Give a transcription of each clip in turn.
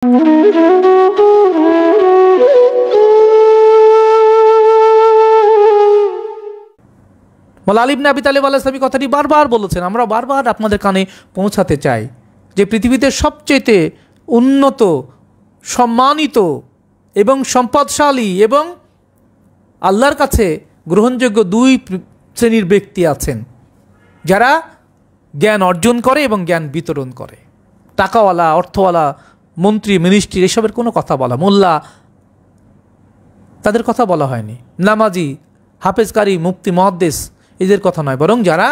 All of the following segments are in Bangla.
মাওলানা আলী ইবনে আবি তালিব আলাইহিস সালাম কথাটি বারবার বলেছেন, আমরা বারবার আপনাদের কানে পৌঁছাতে চাই যে পৃথিবীতে সবচেয়ে উন্নত, সম্মানিত এবং সম্পদশালী এবং আল্লাহর কাছে গ্রহণযোগ্য দুই শ্রেণীর ব্যক্তি আছেন, যারা জ্ঞান অর্জন করে এবং জ্ঞান বিতরণ করে। টাকাওয়ালা, অর্থওয়ালা, মন্ত্রী, মিনিস্ট্রি এসবের কোনো কথা বলা, মোল্লা, তাদের কথা বলা হয়নি। নামাজি, হাফেজকারী, মুফতি, মুহাদ্দিস এদের কথা নয়, বরং যারা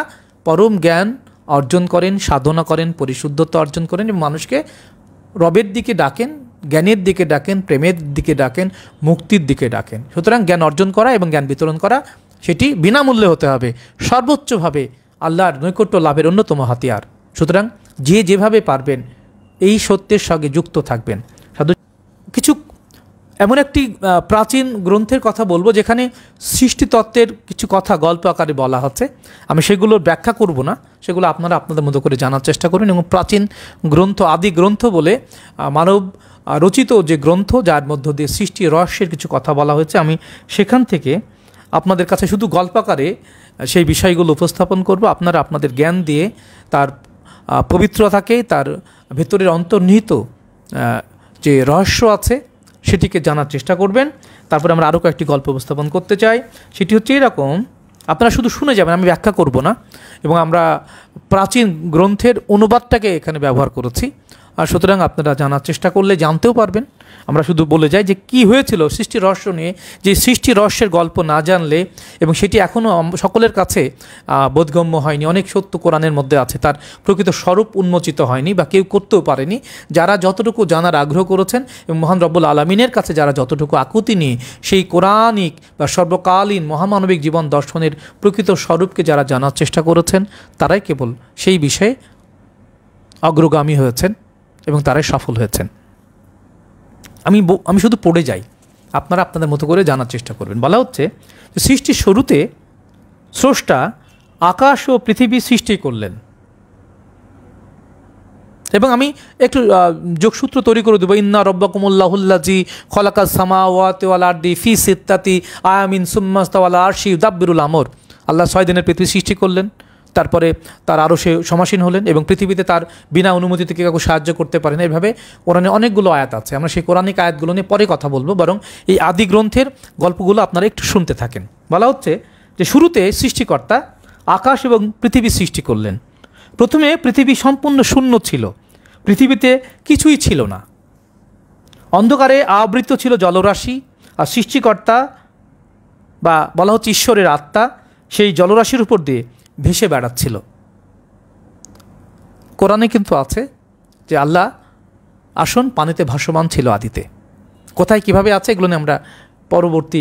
পরম জ্ঞান অর্জন করেন, সাধনা করেন, পরিশুদ্ধতা অর্জন করেন এবং মানুষকে রবের দিকে ডাকেন, জ্ঞানের দিকে ডাকেন, প্রেমের দিকে ডাকেন, মুক্তির দিকে ডাকেন। সুতরাং জ্ঞান অর্জন করা এবং জ্ঞান বিতরণ করা সেটি বিনামূল্যে হতে হবে, সর্বোচ্চভাবে আল্লাহর নৈকট্য লাভের অন্যতম হাতিয়ার। সুতরাং যে যেভাবে পারবেন এই সত্যের সঙ্গে যুক্ত থাকবেন। কিছু এমন একটি প্রাচীন গ্রন্থের কথা বলবো যেখানে সৃষ্টিতত্ত্বের কিছু কথা গল্প আকারে বলা হচ্ছে। আমি সেগুলোর ব্যাখ্যা করব না, সেগুলো আপনারা আপনাদের মতো করে জানার চেষ্টা করবেন। এবং প্রাচীন গ্রন্থ, আদি গ্রন্থ বলে মানব রচিত যে গ্রন্থ, যার মধ্য দিয়ে সৃষ্টি রহস্যের কিছু কথা বলা হয়েছে, আমি সেখান থেকে আপনাদের কাছে শুধু গল্পাকারে সেই বিষয়গুলো উপস্থাপন করব। আপনারা আপনাদের জ্ঞান দিয়ে তার পবিত্রতাকে, তার ভেতরের অন্তর্নিহিত যে রহস্য আছে সেটিকে জানার চেষ্টা করবেন। তারপরে আমরা আরও কয়েকটি গল্প উপস্থাপন করতে চাই। সেটি হচ্ছে এরকম, আপনারা শুধু শুনে যাবেন, আমি ব্যাখ্যা করব না। এবং আমরা প্রাচীন গ্রন্থের অনুবাদটাকে এখানে ব্যবহার করেছি, আর সুতরাং আপনারা জানার চেষ্টা করলে জানতেও পারবেন। আমরা শুধু বলে যাই যে কি হয়েছিল সৃষ্টি রহস্য নিয়ে। যে সৃষ্টি রহস্যের গল্প না জানলে, এবং সেটি এখনও সকলের কাছে বোধগম্য হয়নি, অনেক সত্য কোরআনের মধ্যে আছে, তার প্রকৃত স্বরূপ উন্মোচিত হয়নি বা কেউ করতেও পারেনি। যারা যতটুকু জানার আগ্রহ করেছেন এবং মহান রব্বুল আলামিনের কাছে যারা যতটুকু আকুতি নিয়ে সেই কোরআনিক বা সর্বকালীন মহামানবিক জীবন দর্শনের প্রকৃত স্বরূপকে যারা জানার চেষ্টা করেছেন, তারাই কেবল সেই বিষয়ে অগ্রগামী হয়েছেন এবং তারাই সফল হয়েছেন। আমি শুধু পড়ে যাই, আপনারা আপনাদের মতো করে জানার চেষ্টা করবেন। বলা হচ্ছে যে সৃষ্টির শুরুতে স্রষ্টা আকাশ ও পৃথিবী সৃষ্টি করলেন। এবং আমি একটু যোগসূত্র তৈরি করে দেবো। ইন্না রব্বাকুমুল্লাহুল্লাযী খলাকাস সামাওয়াতি ওয়াল আরদি ফি সিত্তাতি আয়ামিন সুম্মা ইস্তাওয়া আলা আরশি ইউদাব্বিরুল আমর। আল্লাহ 6 দিনের পৃথিবী সৃষ্টি করলেন, তারপরে তার আরও সে সমাসীন হলেন এবং পৃথিবীতে তার বিনা অনুমতি থেকে কাউকে সাহায্য করতে পারেন। এভাবে কোরআনে অনেকগুলো আয়াত আছে, আমরা সেই কোরআনিক আয়াতগুলো নিয়ে পরে কথা বলবো, বরং এই আদি গ্রন্থের গল্পগুলো আপনারা একটু শুনতে থাকেন। বলা হচ্ছে যে শুরুতে সৃষ্টিকর্তা আকাশ এবং পৃথিবী সৃষ্টি করলেন। প্রথমে পৃথিবী সম্পূর্ণ শূন্য ছিল, পৃথিবীতে কিছুই ছিল না, অন্ধকারে আবৃত ছিল জলরাশি। আর সৃষ্টিকর্তা বা বলা হচ্ছে ঈশ্বরের আত্মা সেই জলরাশির উপর দিয়ে ভেসে বেড়াচ্ছিল। কোরআনে কিন্তু আছে যে আল্লাহ আসন পানিতে ভাসমান ছিল আদিতে। কোথায় কিভাবে আছে এগুলো নিয়ে আমরা পরবর্তী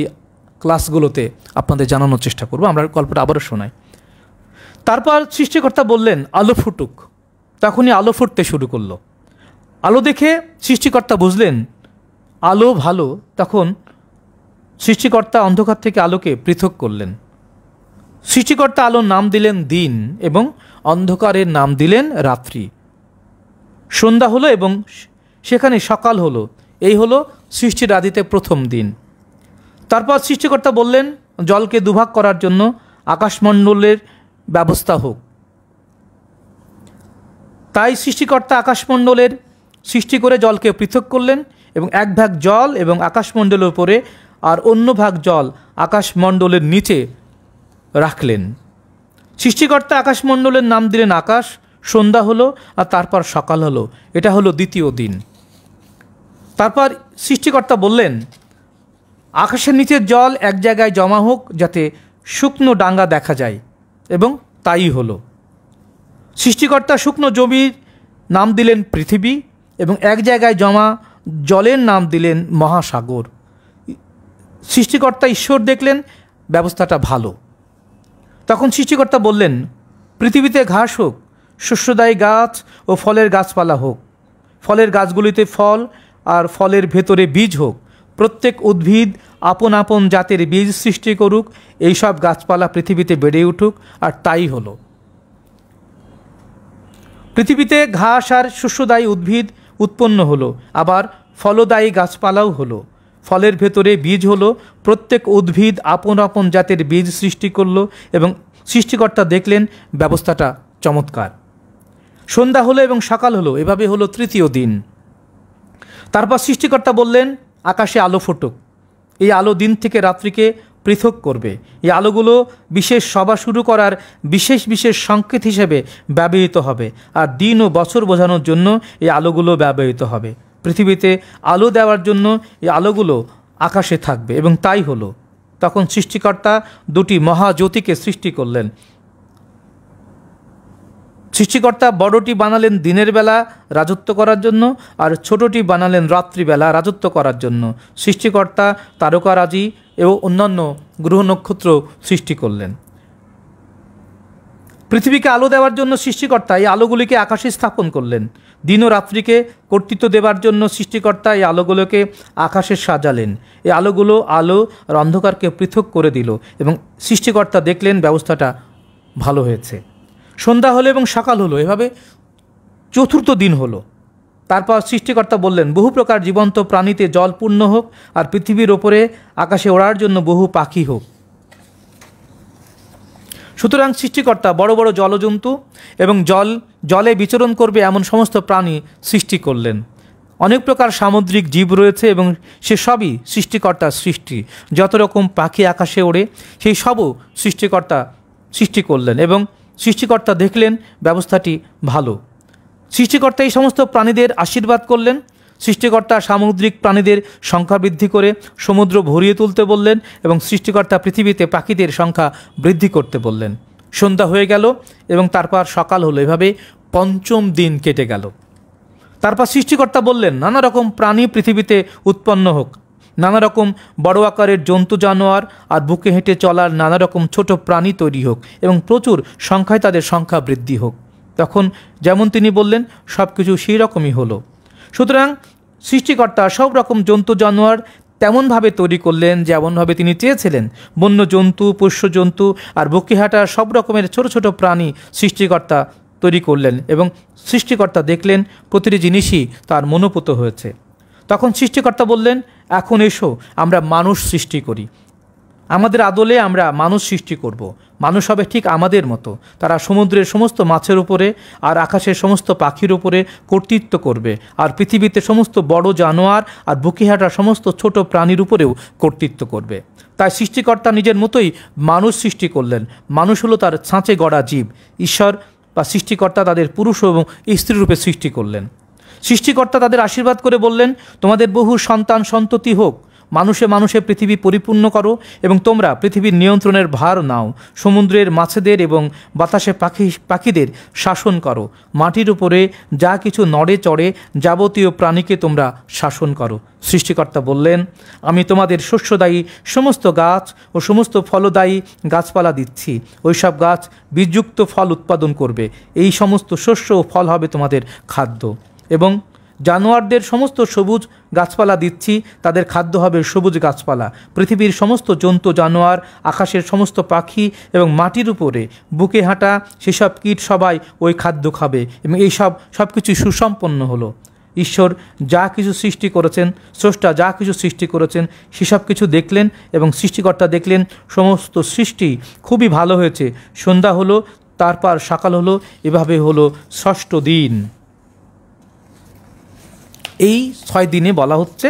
ক্লাসগুলোতে আপনাদের জানানোর চেষ্টা করব। আমরা গল্পটা আবারও শোনাই। তারপর সৃষ্টিকর্তা বললেন আলো ফুটুক, তখনই আলো ফুটতে শুরু করলো। আলো দেখে সৃষ্টিকর্তা বুঝলেন আলো ভালো, তখন সৃষ্টিকর্তা অন্ধকার থেকে আলোকে পৃথক করলেন। সৃষ্টিকর্তা আলোর নাম দিলেন দিন এবং অন্ধকারের নাম দিলেন রাত্রি। সন্ধ্যা হলো এবং সেখানে সকাল হলো। এই হলো সৃষ্টির আদিতে প্রথম দিন। তারপর সৃষ্টিকর্তা বললেন জলকে দুভাগ করার জন্য আকাশমণ্ডলের ব্যবস্থা হোক। তাই সৃষ্টিকর্তা আকাশমণ্ডলের সৃষ্টি করে জলকে পৃথক করলেন এবং এক ভাগ জল এবং আকাশমণ্ডলের উপরে আর অন্য ভাগ জল আকাশমণ্ডলের নিচে রাখলেন। সৃষ্টিকর্তা আকাশমণ্ডলের নাম দিলেন আকাশ। সন্ধ্যা হলো আর তারপর সকাল হলো, এটা হলো দ্বিতীয় দিন। তারপর সৃষ্টিকর্তা বললেন আকাশের নিচের জল এক জায়গায় জমা হোক যাতে শুকনো ডাঙ্গা দেখা যায়, এবং তাই হলো। সৃষ্টিকর্তা শুকনো জমির নাম দিলেন পৃথিবী এবং এক জায়গায় জমা জলের নাম দিলেন মহাসাগর। সৃষ্টিকর্তা ঈশ্বর দেখলেন ব্যবস্থাটা ভালো। তখন সৃষ্টিকর্তা বললেন পৃথিবীতে ঘাস হোক, শস্যদায়ী গাছ ও ফলের গাছপালা হোক। ফলের গাছগুলিতে ফল আর ফলের ভেতরে বীজ হোক। প্রত্যেক উদ্ভিদ আপন আপন জাতের বীজ সৃষ্টি করুক। এইসব গাছপালা পৃথিবীতে বেড়ে উঠুক, আর তাই হলো। পৃথিবীতে ঘাস আর শস্যদায়ী উদ্ভিদ উৎপন্ন হলো, আবার ফলদায়ী গাছপালাও হলো। ফলের ভেতরে বীজ হলো, প্রত্যেক উদ্ভিদ আপন আপন জাতের বীজ সৃষ্টি করলো এবং সৃষ্টিকর্তা দেখলেন ব্যবস্থাটা চমৎকার। সন্ধ্যা হলো এবং সকাল হলো, এভাবে হলো তৃতীয় দিন। তারপর সৃষ্টিকর্তা বললেন আকাশে আলো ফুটুক। এই আলো দিন থেকে রাত্রিকে পৃথক করবে। এই আলোগুলো বিশেষ সভা শুরু করার বিশেষ বিশেষ সংকেত হিসেবে ব্যবহৃত হবে, আর দিন ও বছর বোঝানোর জন্য এই আলোগুলো ব্যবহৃত হবে। পৃথিবীতে আলো দেওয়ার জন্য এই আলোগুলো আকাশে থাকবে, এবং তাই হলো। তখন সৃষ্টিকর্তা দুটি মহাজ্যোতিকে সৃষ্টি করলেন। সৃষ্টিকর্তা বড়টি বানালেন দিনের বেলা রাজত্ব করার জন্য, আর ছোটটি বানালেন রাত্রিবেলা রাজত্ব করার জন্য। সৃষ্টিকর্তা তারকারাজি এবং অন্যান্য গ্রহ নক্ষত্র সৃষ্টি করলেন। পৃথিবীকে আলো দেওয়ার জন্য সৃষ্টিকর্তা এই আলোগুলিকে আকাশে স্থাপন করলেন। দিন ও রাত্রিকে কর্তৃত্ব দেবার জন্য সৃষ্টিকর্তা এই আলোগুলোকে আকাশে সাজালেন। এই আলোগুলো আলো আর অন্ধকারকে পৃথক করে দিল, এবং সৃষ্টিকর্তা দেখলেন ব্যবস্থাটা ভালো হয়েছে। সন্ধ্যা হলো এবং সকাল হলো, এভাবে চতুর্থ দিন হলো। তারপর সৃষ্টিকর্তা বললেন বহু প্রকার জীবন্ত প্রাণীতে জল পূর্ণ হোক, আর পৃথিবীর ওপরে আকাশে ওড়ার জন্য বহু পাখি হোক। সুতরাং সৃষ্টিকর্তা বড় বড় জলজন্তু এবং জলে বিচরণ করবে এমন সমস্ত প্রাণী সৃষ্টি করলেন। অনেক প্রকার সামুদ্রিক জীব রয়েছে এবং সে সবই সৃষ্টিকর্তার সৃষ্টি। যত রকম পাখি আকাশে ওড়ে সেই সবও সৃষ্টিকর্তা সৃষ্টি করলেন, এবং সৃষ্টিকর্তা দেখলেন ব্যবস্থাটি ভালো। সৃষ্টিকর্তা এই সমস্ত প্রাণীদের আশীর্বাদ করলেন। সৃষ্টিকর্তা সামুদ্রিক প্রাণীদের সংখ্যা বৃদ্ধি করে সমুদ্র ভরিয়ে তুলতে বললেন, এবং সৃষ্টিকর্তা পৃথিবীতে পাখিদের সংখ্যা বৃদ্ধি করতে বললেন। সন্ধ্যা হয়ে গেল এবং তারপর সকাল হলো, এভাবে পঞ্চম দিন কেটে গেল। তারপর সৃষ্টিকর্তা বললেন নানা রকম প্রাণী পৃথিবীতে উৎপন্ন হোক, নানা রকম বড় আকারের জন্তু জানোয়ার আর বুকে হেঁটে চলার নানা রকম ছোট প্রাণী তৈরি হোক, এবং প্রচুর সংখ্যায় তাদের সংখ্যা বৃদ্ধি হোক। তখন যেমন তিনি বললেন সব কিছু সেই রকমই হলো। সুতরাং সৃষ্টিকর্তা সব রকম জন্তু জানোয়ার তেমনভাবে তৈরি করলেন যেমনভাবে তিনি চেয়েছিলেন। বন্য জন্তু, পোষ্য জন্তু আর বুকে হাঁটা সব রকমের ছোট ছোট প্রাণী সৃষ্টিকর্তা তৈরি করলেন, এবং সৃষ্টিকর্তা দেখলেন প্রতিটি জিনিসই তার মনোপুত হয়েছে। তখন সৃষ্টিকর্তা বললেন এখন এসো আমরা মানুষ সৃষ্টি করি। আমাদের আদলে আমরা মানুষ সৃষ্টি করব। মানুষ হবে ঠিক আমাদের মতো। তারা সমুদ্রের সমস্ত মাছের উপরে আর আকাশের সমস্ত পাখির উপরে কর্তৃত্ব করবে, আর পৃথিবীতে সমস্ত বড় জানোয়ার আর বুকে হাঁটা সমস্ত ছোট প্রাণীর উপরেও কর্তৃত্ব করবে। তাই সৃষ্টিকর্তা নিজের মতোই মানুষ সৃষ্টি করলেন। মানুষ হলো তার ছাঁচে গড়া জীব। ঈশ্বর বা সৃষ্টিকর্তা তাদের পুরুষ এবং স্ত্রী রূপে সৃষ্টি করলেন। সৃষ্টিকর্তা তাদের আশীর্বাদ করে বললেন তোমাদের বহু সন্তান সন্ততি হোক, মানুষে মানুষে পৃথিবী পরিপূর্ণ করো, এবং তোমরা পৃথিবীর নিয়ন্ত্রণের ভার নাও। সমুদ্রের মাছেদের এবং বাতাসে পাখিদের শাসন করো। মাটির উপরে যা কিছু নড়ে চড়ে যাবতীয় প্রাণীকে তোমরা শাসন করো। সৃষ্টিকর্তা বললেন আমি তোমাদের শস্যদায়ী সমস্ত গাছ ও সমস্ত ফলদায়ী গাছপালা দিচ্ছি। ওইসব গাছ বীজযুক্ত ফল উৎপাদন করবে। এই সমস্ত শস্য ও ফল হবে তোমাদের খাদ্য। এবং জানোয়ারদের সমস্ত সবুজ গাছপালা দিচ্ছি, তাদের খাদ্য হবে সবুজ গাছপালা। পৃথিবীর সমস্ত জন্তু জানোয়ার, আকাশের সমস্ত পাখি এবং মাটির উপরে বুকে হাঁটা সেসব কীট সবাই ওই খাদ্য খাবে, এবং এই সব কিছু সুসম্পন্ন হলো। ঈশ্বর যা কিছু সৃষ্টি করেছেন, স্রষ্টা যা কিছু সৃষ্টি করেছেন সেসব কিছু দেখলেন, এবং সৃষ্টিকর্তা দেখলেন সমস্ত সৃষ্টি খুবই ভালো হয়েছে। সন্ধ্যা হলো, তারপর সকাল হলো, এভাবে হলো ষষ্ঠ দিন। এই 6 দিনে বলা হচ্ছে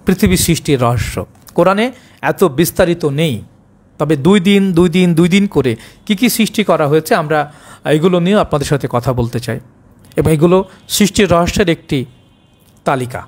পৃথিবী সৃষ্টির রহস্য। কোরআনে এত বিস্তারিত নেই, তবে 2 দিন করে কি সৃষ্টি করা হয়েছে আমরা এগুলো নিয়ে আপনাদের সাথে কথা বলতে চাই, এবং এগুলো সৃষ্টির রহস্যের একটি তালিকা।